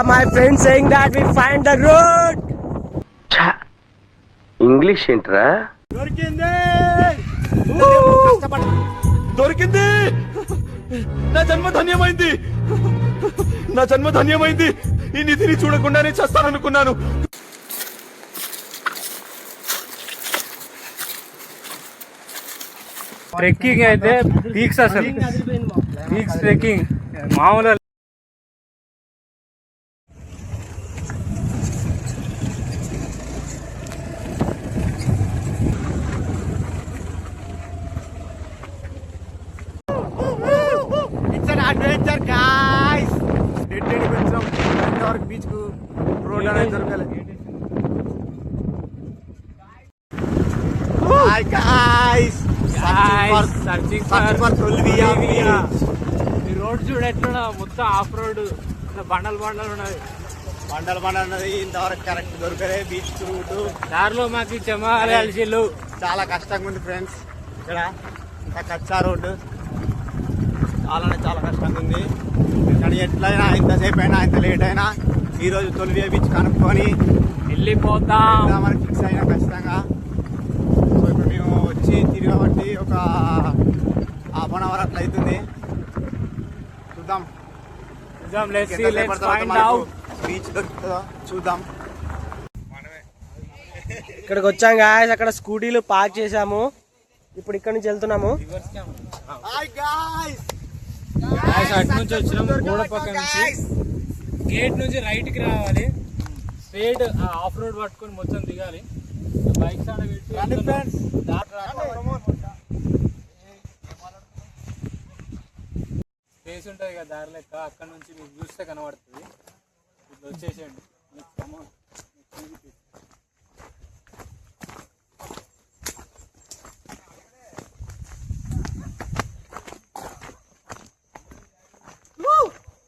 My friend saying that we find the road. English ఏంట్రా? దొరికింది. నా జన్మ ధన్యమైంది. ఈ నిధిని చూడకుండానే చేస్తాననుకున్నాను. ట్రెక్కింగ్ అయితే పీక్స్, అసలు పీక్స్ ట్రెక్కింగ్ మామూలు. Adventure guys. ఎట్టేడికి వచ్చాం ఇంతవరకు బీచ్ కు రోడ్ అనేది దొరకలేదు. హాయ్ గాయ్స్, సర్చింగ్ ఫర్ ఈ రోడ్ చూడ ఎట్లా మొత్తం ఆఫ్ రోడ్, బండలు ఉన్నది. ఉన్నది. ఇంతవరకు కరెక్ట్ దొరకలే బీచ్ రూట్. దారిలో మాకు చెమాలి అలసిల్లు. చాలా కష్టంగా ఉంది ఫ్రెండ్స్. ఇక్కడ ఇంత కచ్చా రోడ్డు చాలా కష్టంగా ఉంది. కానీ ఎట్లయినా ఇంతసేపు అయినా ఇంత లేట్ అయినా ఈరోజు తొలివే బీచ్ కనుక్కొని వెళ్ళిపోతాం మనకి ఫిక్స్ అయినా ఖచ్చితంగా. సో ఇప్పుడు మేము వచ్చి తిరిగబట్టి ఒక ½ అట్లా అవుతుంది. చూద్దాం బీచ్ దొరుకుతుందో చూద్దాం. ఇక్కడికి వచ్చాం గాయస్. అక్కడ స్కూటీలు పార్క్ చేసాము. ఇప్పుడు ఇక్కడ నుంచి వెళ్తున్నాము. అటు నుంచి వచ్చినాం, గోడ పక్క నుంచి గేట్ నుంచి రైట్ కి రావాలి. స్ట్రేట్ ఆఫ్ రోడ్ పట్టుకొని మొత్తం దిగాలి. బైక్స్ ఆడ పెట్టి స్పేస్ ఉంటుంది కదా దారి లెక్క. అక్కడ నుంచి మీకు చూస్తే కనబడుతుంది. ఇప్పుడు వచ్చేసేయండి.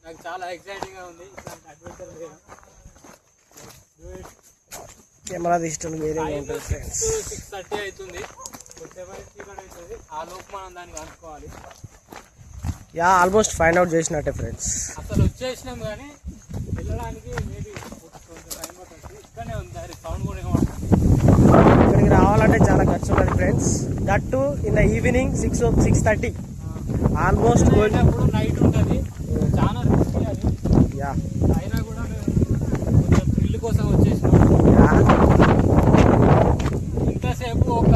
నాకు చాలా ఎక్సైటింగ్ గా ఉంది. ఇట్లాంటి అడ్వెంచర్ లేదు. కెమెరా తీసుకోవడం వేరే ఉంటుంది ఫ్రెండ్స్. 6:30 అవుతుంది. 7కి కూడా అవుతుంది. ఆ లోపు మనం దాన్ని కనుక్కోవాలి. యా ఆల్మోస్ట్ ఫైండ్ అవుట్ చేసినట్టే ఫ్రెండ్స్. అసలు వచ్చేసినాం కానీ వెళ్ళడానికి మేబీ కొంచెం టైం పడుతుంది. ఇక్కడనే ఉంది దారి, సౌండ్ కూడా ఏమవుతుంది. ఇక్కడికి రావాలంటే చాలా ఖర్చు ఉంటుంది friends. That to in the evening 6:30. Almost night ఉంటుంది. చాలా రిస్కీ అది. యా అయినా కూడా కొంచెం థ్రిల్ కోసం వచ్చేసినాం. ఇంతసేపు ఒక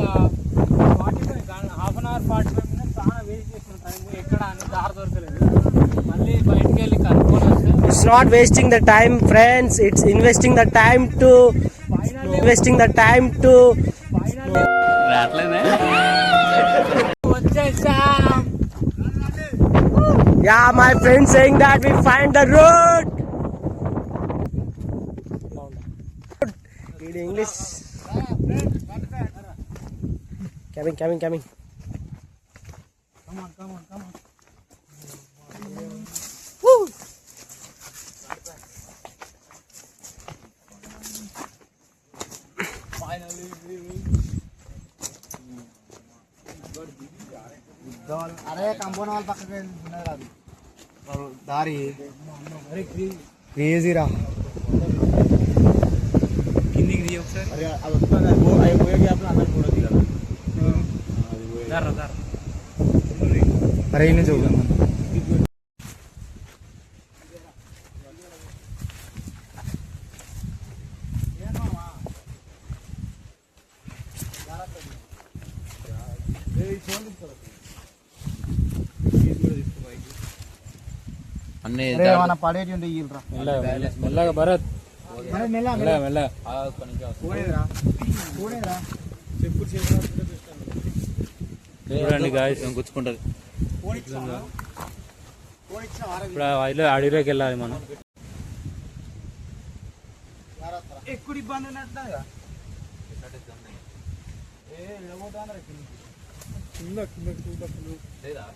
45 minutes చాలా వెయిట్ చేసిన టైం ఎక్కడ అని దారి దొరకలేదు. మళ్ళీ బయటకు వెళ్ళి కనుక్కొని వస్తే it's not wasting the time friends, it's investing the time to వచ్చేసాం. Yeah, my friend saying that we find the road. Read English. Coming. Come on. Woo! Finally. అరే కంపౌండ్ వాళ్ళ పక్కకి దారి క్రేజీరా. కిందికి దిగి ఒకసారి. అది వస్తుంది. అవి పోయే గ్యాప్లో అందరికి కూడా దిగాలి. అరే ఇన్ని చూద్దాం. అన్ని పడేటి ఉంటే మెల్లగా భరత్, మెల్లగా చూడండి గాయస్ గుచ్చుకుంటది. ఇప్పుడు అడవిలోకి వెళ్ళాలి మనం. ఎక్కువ ఇబ్బంది ఉన్నట్టుగా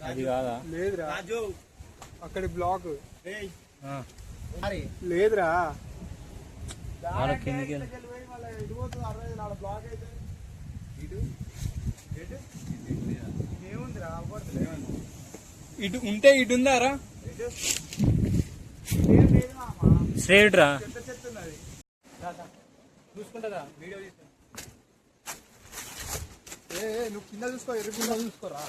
అది కాదా? లేదురా అక్కడ బ్లాక్ లేదురా. కిందికి ఇటు ఉంటే ఇటు ఉందారా? స్ట్రేట్ రా చూసుకుంటుందా వీడియో నువ్వు కింద చూసుకో, ఎరుగు కింద చూసుకోరా.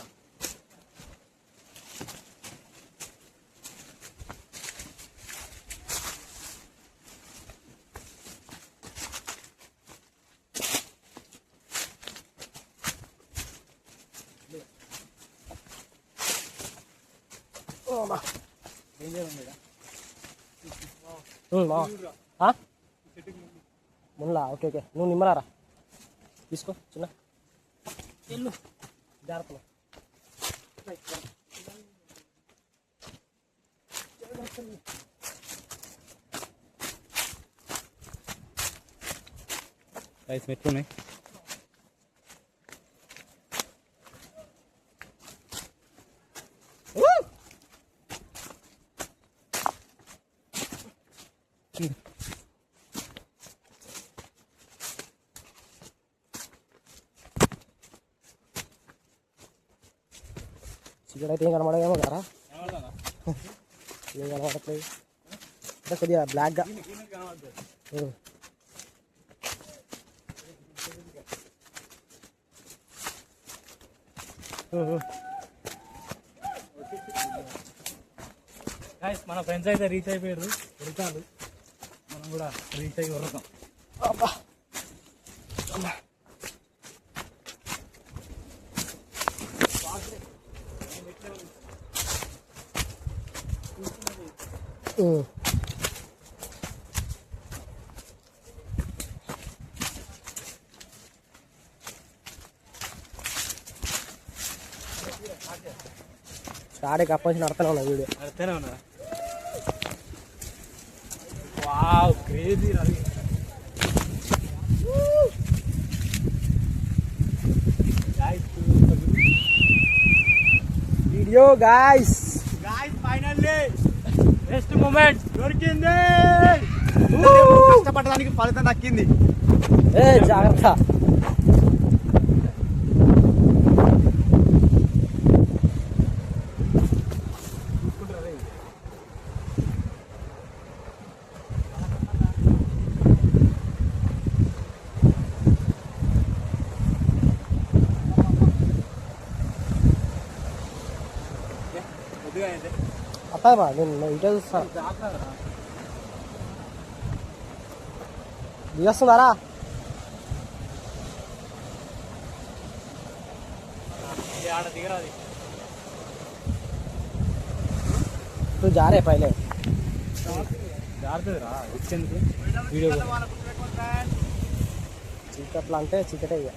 మున్లా ఓకే ఓకే నువ్వు నిమ్మలారా తీసుకో చిన్న వెళ్ళు జాగ్రత్త. రైస్ మెట్లున్నాయి. ఇక్కడ అయితే ఏం కనబడేమో కదా ఏం కనబడట్లేదు అంటే కొద్దిగా బ్లాక్గా మన ఫ్రెండ్స్ అయితే రీచ్ అయిపోయారు, ఉడకాలు మనం కూడా రీచ్ అయ్యి ఉడతాం. స్టార్ట్ అప్పటి నడుతూనే ఉన్నా వీడియో అర్థనే ఉన్నా. Wow crazy Ravi. Video guys finally best moment దొరికింది. కష్టపడడానికి ఫలితం దక్కింది. ఏ జాగ్రత్త. అత్తాబా నేను ఇటే చూస్తాను. దిగొస్తున్నారా? దిగరాది तू जा रहे पहले వీడియో చీకట్లు అంటే చీకటే ఇక.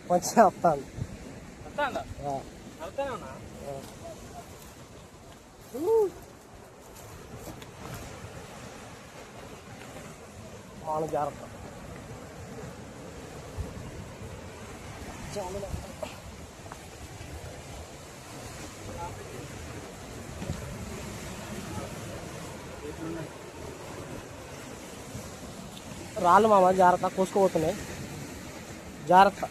కొంచెం వస్తాను. మామూలు జాగ్రత్త. రాళ్ళు మామ జాగ్రత్త, కోసుకోబోతున్నాయి జాగ్రత్త.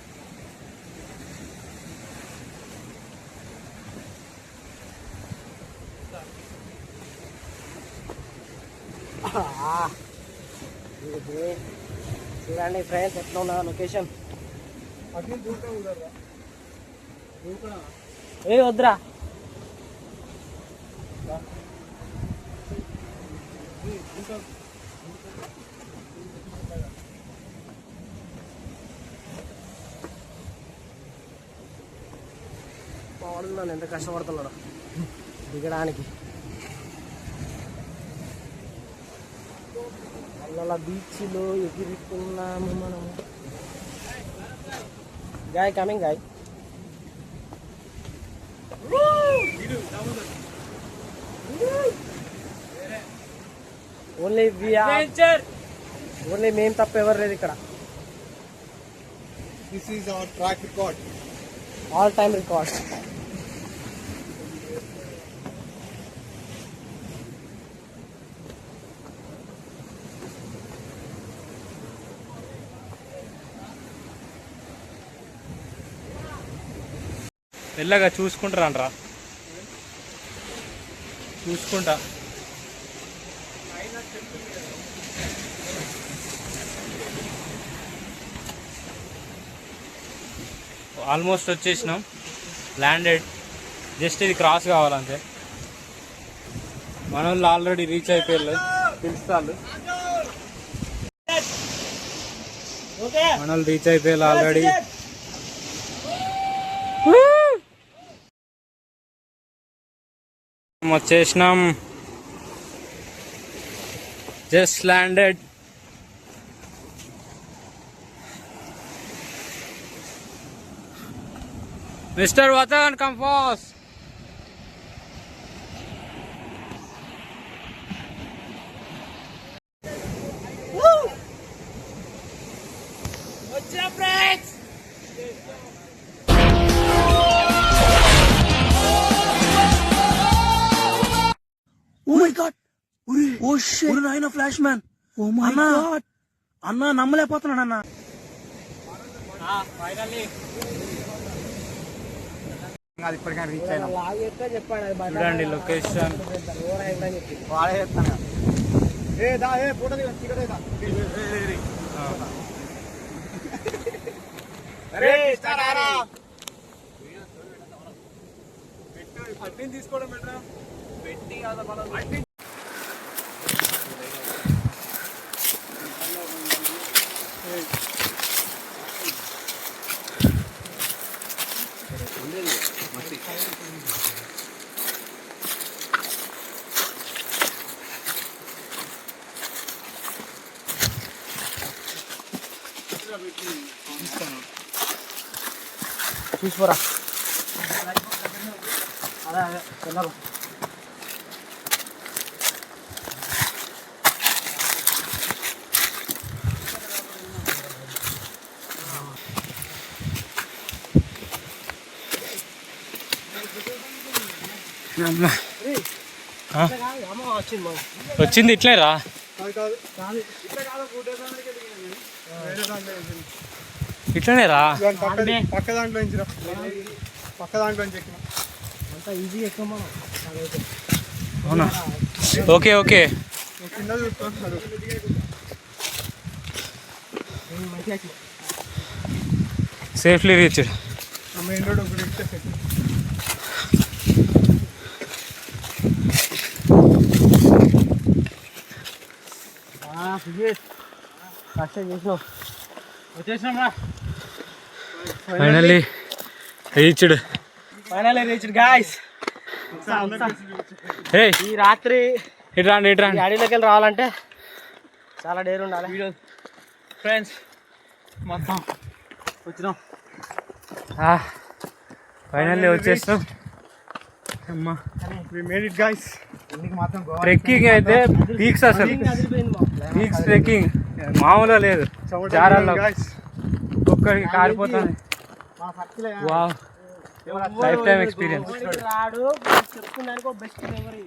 చూడండి ఫ్రెండ్స్ ఎట్లా ఉన్నా లొకేషన్. ఏ వద్దురా వాడు నన్ను ఎంత కష్టపడుతున్నాడు దిగడానికి. అలా బీచ్లో ఎగురుతున్నాము మనము. Guy coming guy. ఓన్లీ మేము తప్ప ఎవరు లేదు ఇక్కడ. This is our track record, all time record. మెల్లగా చూసుకుంటారా చూసుకుంటా. ఆల్మోస్ట్ వచ్చేసినాం, ల్యాండెడ్. జస్ట్ ఇది క్రాస్ కావాలంతే. మన వాళ్ళు ఆల్రెడీ రీచ్ అయిపోయారు, పిలుస్తారు. మన వాళ్ళు రీచ్ అయిపోయారు ఆల్రెడీ. వచ్చేసినాం, just landed. Mister Vatan come fast. వచ్చా friends. Oh my god, oh shit, నాయనా flash man. Oh my god అన్న, నమ్మలేకపోతున్నాను అన్న. ఫైనల్లీ అది ఇప్పటికైనా రీచ్ అయినా చూడండి లొకేషన్. వాడే చెప్తాను ఫోటో టికెట్ తీసుకోవడం బెటర్. పెట్టి చూసుకోరా. అదే అదే తిన్నారు. వచ్చింది ఇట్లే రా. ఇట్లనే రా. పక్క దాంట్లో నుంచి అంతా ఈజీ ఎక్కువ. అవునా, ఓకే ఓకే. కింద చూస్తున్నాడు. Safely reached. మెయిన్ రోడ్ ఒకటి ఇస్తే సెట్. వచ్చేసినాం. Finally reached. Finally reached guys. ఈ రాత్రి ఇట్రాండి ఈ అడవిలోకి వెళ్ళి రావాలంటే చాలా డేర్ ఉండాలి. ఫ్రెండ్స్ మొత్తం వచ్చినాం. ఫైనల్లీ వచ్చేస్తాం. అమ్మా, వి మేడ్ ఇట్ గైస్. ఇంటికి మాత్రం ట్రెక్కింగ్ అయితే పీక్స్, అసలు పీక్స్ ట్రెక్కింగ్ మామూలుగా లేదు. చారాల్లో ఒక్కడికి కారిపోతుంది. Wow, lifetime experience. రాడు చెప్తున్నాను, బెస్ట్ మెమరీ.